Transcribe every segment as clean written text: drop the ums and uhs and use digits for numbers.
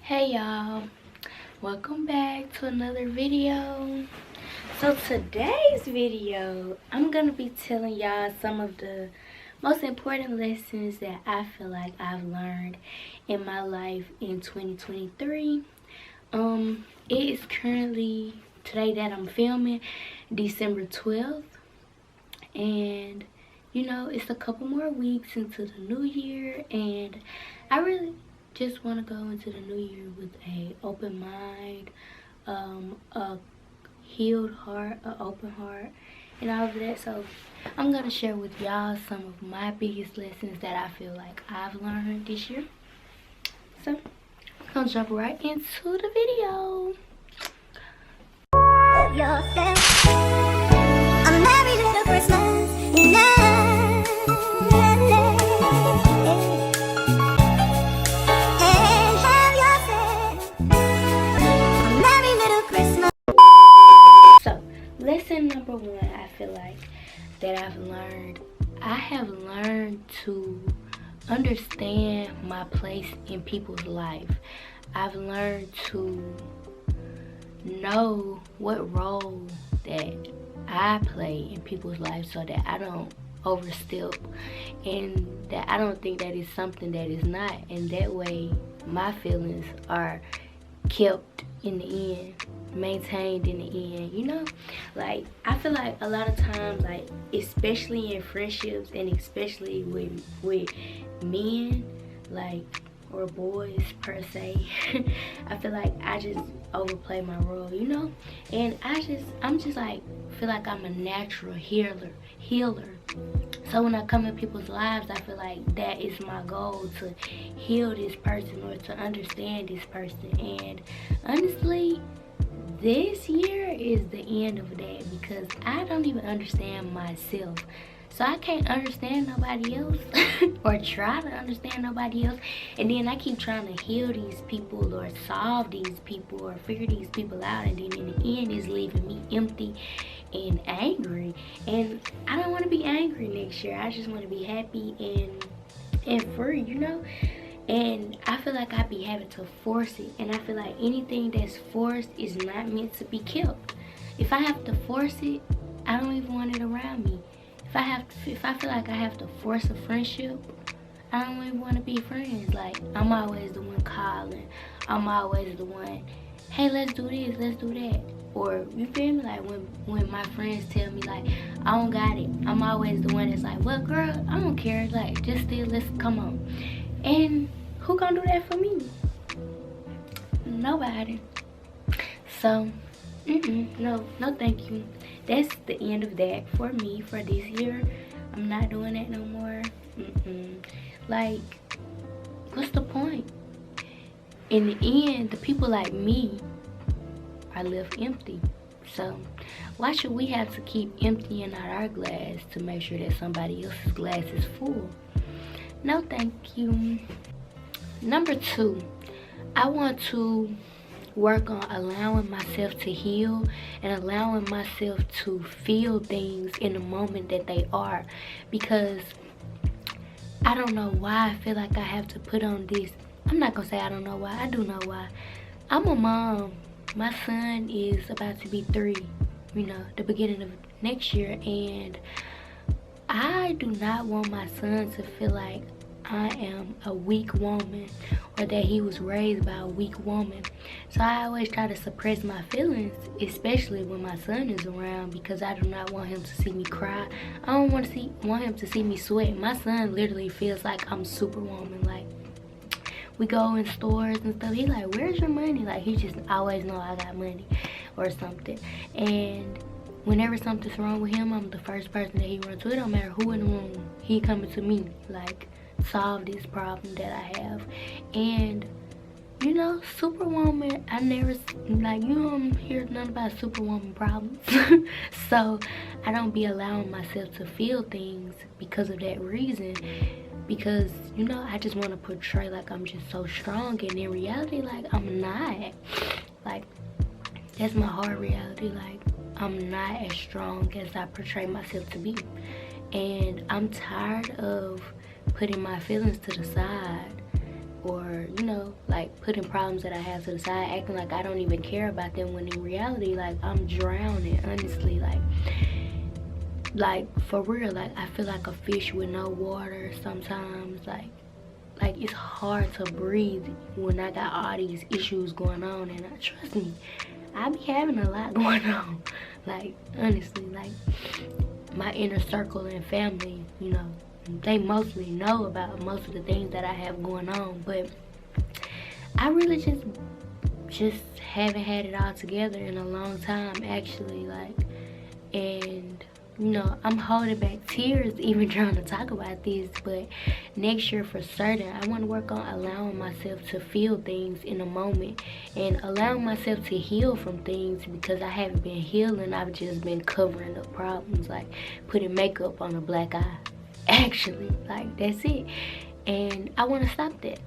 Hey y'all, welcome back to another video. So today's video, I'm gonna be telling y'all some of the most important lessons that I feel like I've learned in my life in 2023. It is currently today that I'm filming December 12th, and you know, it's a couple more weeks into the new year, and I really just want to go into the new year with a open mind, a healed heart, an open heart, and all of that. So I'm gonna share with y'all some of my biggest lessons that I feel like I've learned this year. So I'm gonna jump right into the video. Yourself. A merry little Christmas, you know. And have yourself a merry little Christmas. So lesson number one, I feel like that I've learned, I have learned to understand my place in people's life. I've learned to know what role that I play in people's lives so that I don't overstep, and that I don't think that is something that is not, and that way my feelings are kept in the end, maintained in the end, you know. Like, I feel like a lot of times, like especially in friendships and especially with men, like, or boys per se, I feel like I just overplay my role, you know. And I'm just like, feel like I'm a natural healer. So when I come in people's lives, I feel like that is my goal, to heal this person or to understand this person. And honestly, this year is the end of that, because I don't even understand myself. So I can't understand nobody else or try to understand nobody else. And then I keep trying to heal these people or solve these people or figure these people out. And then in the end, it's leaving me empty and angry. And I don't want to be angry next year. I just want to be happy and free, you know. And I feel like I be having to force it. And I feel like anything that's forced is not meant to be kept. If I have to force it, I don't even want it around me. If I feel like I have to force a friendship, I don't even want to be friends. Like, I'm always the one calling. I'm always the one, hey, let's do this, let's do that. Or, you feel me? Like, when my friends tell me, like, I don't got it, I'm always the one that's like, well, girl, I don't care. Like, just still, let's come on. And who gonna do that for me? Nobody. So, no thank you. That's the end of that for me for this year. I'm not doing that no more. Like, what's the point? In the end, the people like me are left empty. So why should we have to keep emptying out our glass to make sure that somebody else's glass is full? No thank you. Number two, I want to work on allowing myself to heal and allowing myself to feel things in the moment that they are, because I don't know why I feel like I have to put on this. I'm not gonna say I don't know why. I do know why. I'm a mom. My son is about to be 3, you know, the beginning of next year, and I do not want my son to feel like I am a weak woman or that he was raised by a weak woman. So I always try to suppress my feelings, especially when my son is around, because I do not want him to see me cry. I don't want him to see me sweat. My son literally feels like I'm Superwoman. Like, we go in stores and stuff, he like, where's your money? Like, he just always know I got money or something. And whenever something's wrong with him, I'm the first person that he runs to. It don't matter who in the room, he coming to me, like, solve this problem that I have. And you know, Superwoman, I never, like, you don't hear nothing about Superwoman problems. So I don't be allowing myself to feel things because of that reason, because, you know, I just want to portray like I'm just so strong, and in reality, like, I'm not. Like, that's my hard reality. Like, I'm not as strong as I portray myself to be. And I'm tired of putting my feelings to the side or, you know, like putting problems that I have to the side, acting like I don't even care about them, when in reality, like, I'm drowning, honestly. Like for real, like I feel like a fish with no water sometimes. Like it's hard to breathe when I got all these issues going on. And trust me, I be having a lot going on. Like, honestly, like my inner circle and family, you know, they mostly know about most of the things that I have going on. But I really just haven't had it all together in a long time, actually. Like, and you know, I'm holding back tears even trying to talk about this. But next year for certain, I want to work on allowing myself to feel things in a moment, and allowing myself to heal from things, because I haven't been healing. I've just been covering up problems, like putting makeup on a black eye, actually. Like, that's it. And I want to stop that.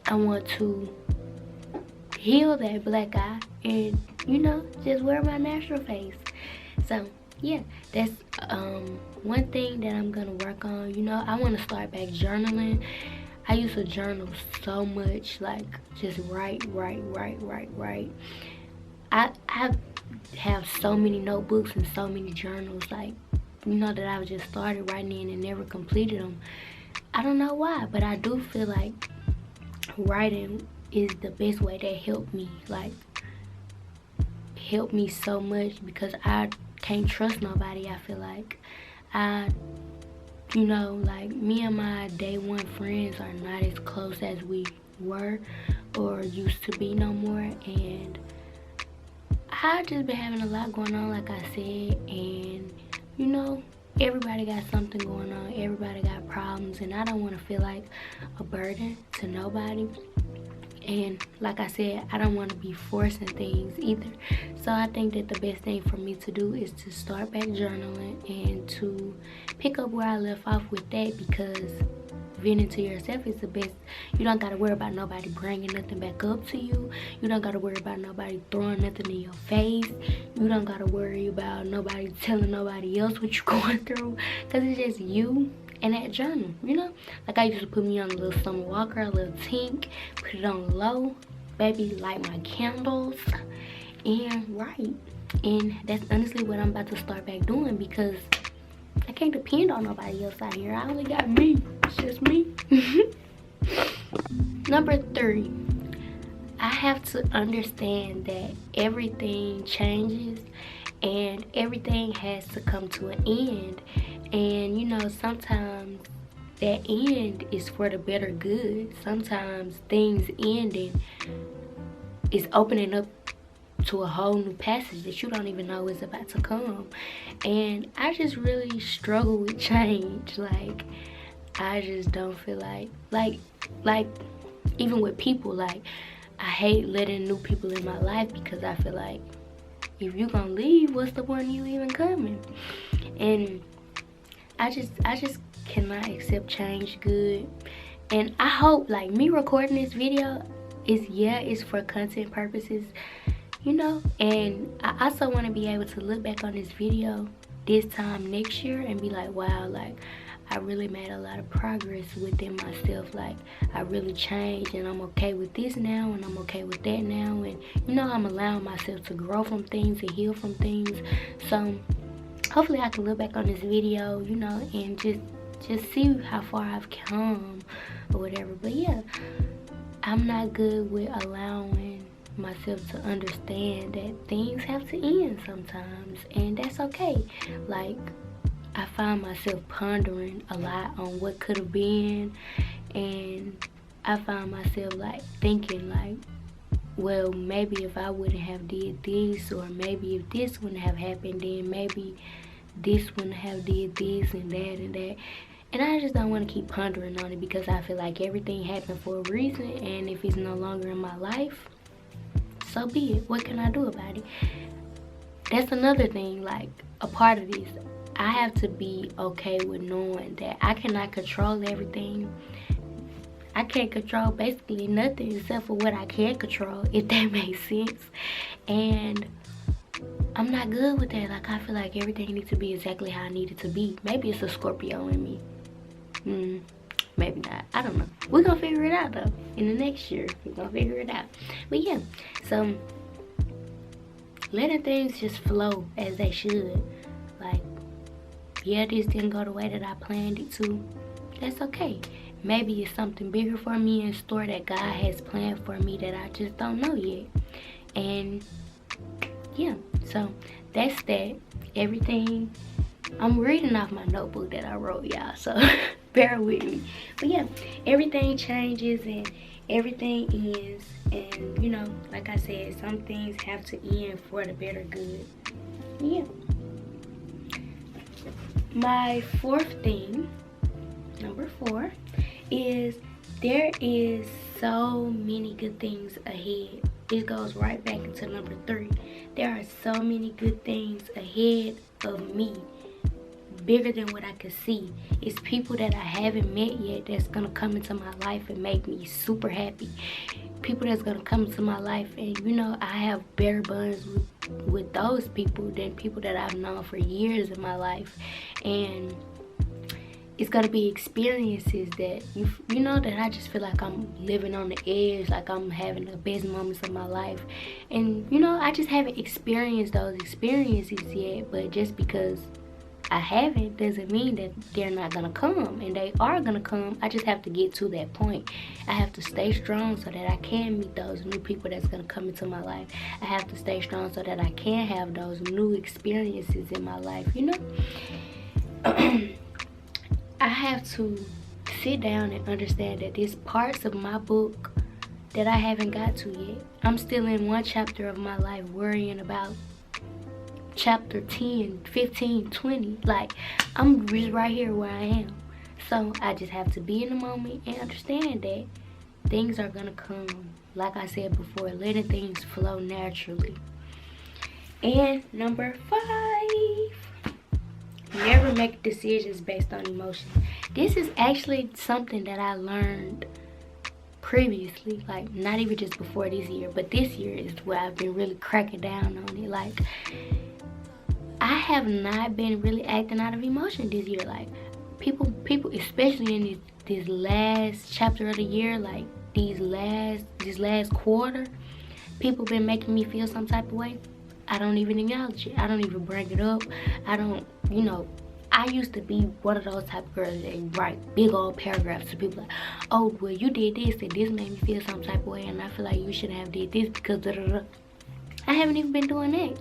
I want to heal that black eye and, you know, just wear my natural face. So yeah, that's one thing that I'm gonna work on. You know, I want to start back journaling. I used to journal so much, like just write. I have so many notebooks and so many journals, like, you know, that I've just started writing in and never completed them. I don't know why, but I do feel like writing is the best way that helped me, like helped me so much, because I can't trust nobody. I feel like you know, like me and my day one friends are not as close as we were or used to be no more. And I just been having a lot going on, like I said, and you know, everybody got something going on, everybody got problems, and I don't want to feel like a burden to nobody. And like I said, I don't want to be forcing things either. So I think that the best thing for me to do is to start back journaling and to pick up where I left off with that, because venting to yourself is the best. You don't got to worry about nobody bringing nothing back up to you. You don't got to worry about nobody throwing nothing in your face. You don't got to worry about nobody telling nobody else what you're going through, because it's just you and that journal, you know. Like, I used to put me on a little Summer Walker, a little Tink, put it on low, baby, light my candles, and write. And that's honestly what I'm about to start back doing, because I can't depend on nobody else out here. I only got me. It's just me. Number 3, I have to understand that everything changes and everything has to come to an end. And you know, sometimes that end is for the better good. Sometimes things ending is opening up to a whole new passage that you don't even know is about to come. And I just really struggle with change. Like, I just don't feel like even with people, like, I hate letting new people in my life, because I feel like if you gonna leave, what's the point of you even coming? And I just cannot accept change good. And I hope, like, me recording this video is for content purposes, you know. And I also want to be able to look back on this video this time next year and be like, wow, like, I really made a lot of progress within myself. Like, I really changed, and I'm okay with this now, and I'm okay with that now. And you know, I'm allowing myself to grow from things and heal from things. So hopefully I can look back on this video, you know, and just see how far I've come or whatever. But yeah, I'm not good with allowing myself to understand that things have to end sometimes, and that's okay. Like, I find myself pondering a lot on what could have been, and I find myself like thinking like, well, maybe if I wouldn't have did this, or maybe if this wouldn't have happened, then maybe this wouldn't have did this and that and that. And I just don't want to keep pondering on it, because I feel like everything happened for a reason, and if it's no longer in my life, so be it. What can I do about it? That's another thing, like, a part of this. I have to be okay with knowing that I cannot control everything. I can't control basically nothing except for what I can control, if that makes sense. And I'm not good with that. Like, I feel like everything needs to be exactly how I need it to be. Maybe it's a Scorpio in me. maybe not, I don't know. We're gonna figure it out though. In the next year, we're gonna figure it out. But yeah, so letting things just flow as they should. Like, yeah, this didn't go the way that I planned it to. That's okay. Maybe it's something bigger for me in store that God has planned for me that I just don't know yet. And yeah, so that's that. Everything, I'm reading off my notebook that I wrote, y'all, so bear with me. But yeah, everything changes and everything ends, and you know, like I said, some things have to end for the better good. Yeah. My fourth thing, number 4, is there is so many good things ahead. It goes right back into number 3. There are so many good things ahead of me, bigger than what I could see. It's people that I haven't met yet that's gonna come into my life and make me super happy. People that's gonna come into my life, and you know, I have better bonds with those people than people that I've known for years in my life. And it's gonna be experiences that you know, that I just feel like I'm living on the edge, like I'm having the best moments of my life. And you know, I just haven't experienced those experiences yet, but just because I haven't doesn't mean that they're not gonna come, and they are gonna come. I just have to get to that point. I have to stay strong so that I can meet those new people that's gonna come into my life. I have to stay strong so that I can have those new experiences in my life, you know. I have to sit down and understand that there's parts of my book that I haven't got to yet. I'm still in one chapter of my life worrying about chapter 10, 15, 20. Like, I'm just right here where I am. So I just have to be in the moment and understand that things are gonna come. Like I said before, letting things flow naturally. And number 5, never make decisions based on emotion. This is actually something that I learned previously, like not even just before this year, but this year is where I've been really cracking down on it. Like, I have not been really acting out of emotion this year. Like, people, especially in this last chapter of the year, like this last quarter, people been making me feel some type of way. I don't even acknowledge it. I don't even bring it up. I don't, you know, I used to be one of those type of girls that write big old paragraphs to people like, oh, well, you did this and this made me feel some type of way, and I feel like you should have did this because da da da. I haven't even been doing that.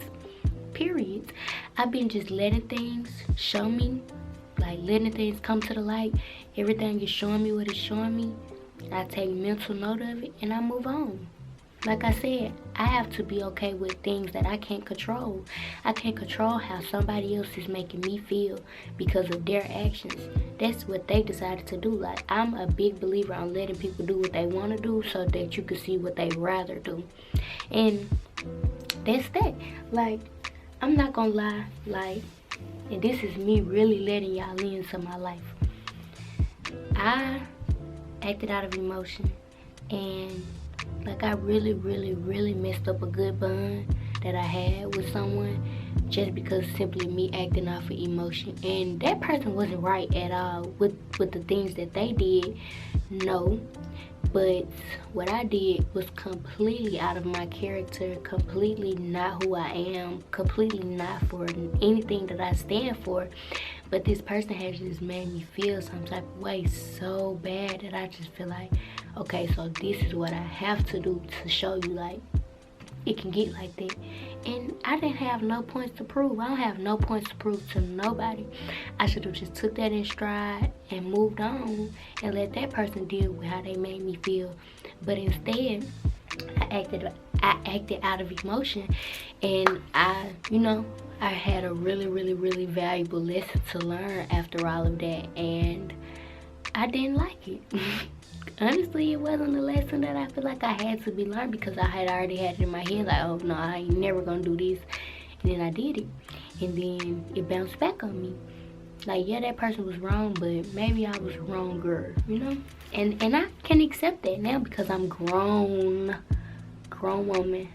Period. I've been just letting things show me, like letting things come to the light. Everything is showing me what it's showing me. I take mental note of it and I move on. Like I said, I have to be okay with things that I can't control. I can't control how somebody else is making me feel because of their actions. That's what they decided to do. Like, I'm a big believer on letting people do what they want to do so that you can see what they rather do. And that's that. Like, I'm not gonna lie, like, and this is me really letting y'all into my life. I acted out of emotion, and like, I really messed up a good bond that I had with someone just because simply me acting off of emotion. And that person wasn't right at all with the things that they did, no. But what I did was completely out of my character, completely not who I am, completely not for anything that I stand for. But this person has just made me feel some type of way so bad that I just feel like, okay, so this is what I have to do to show you, like, it can get like that. And I didn't have no points to prove. I don't have no points to prove to nobody. I should have just took that in stride and moved on and let that person deal with how they made me feel. But instead, I acted out of emotion, and I had a really valuable lesson to learn after all of that, and I didn't like it. Honestly, it wasn't a lesson that I feel like I had to be learned because I had already had it in my head like, oh no, I ain't never gonna do this. And then I did it, and then it bounced back on me. Like, yeah, that person was wrong, but maybe I was wronger, you know? And I can accept that now because I'm grown woman.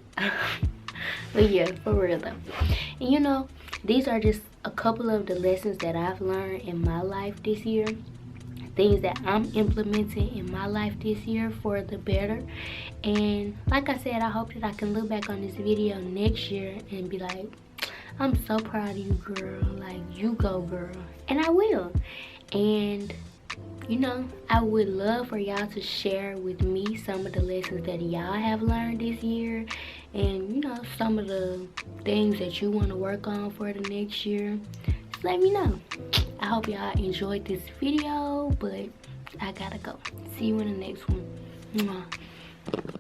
But yeah, for real though. And you know, these are just a couple of the lessons that I've learned in my life this year things that I'm implementing in my life this year for the better. And like I said, I hope that I can look back on this video next year and be like, I'm so proud of you, girl. Like, you go, girl. And I will. And you know, I would love for y'all to share with me some of the lessons that y'all have learned this year, and you know, some of the things that you want to work on for the next year. Just let me know. I hope y'all enjoyed this video, but I gotta go. See you in the next one. Mwah.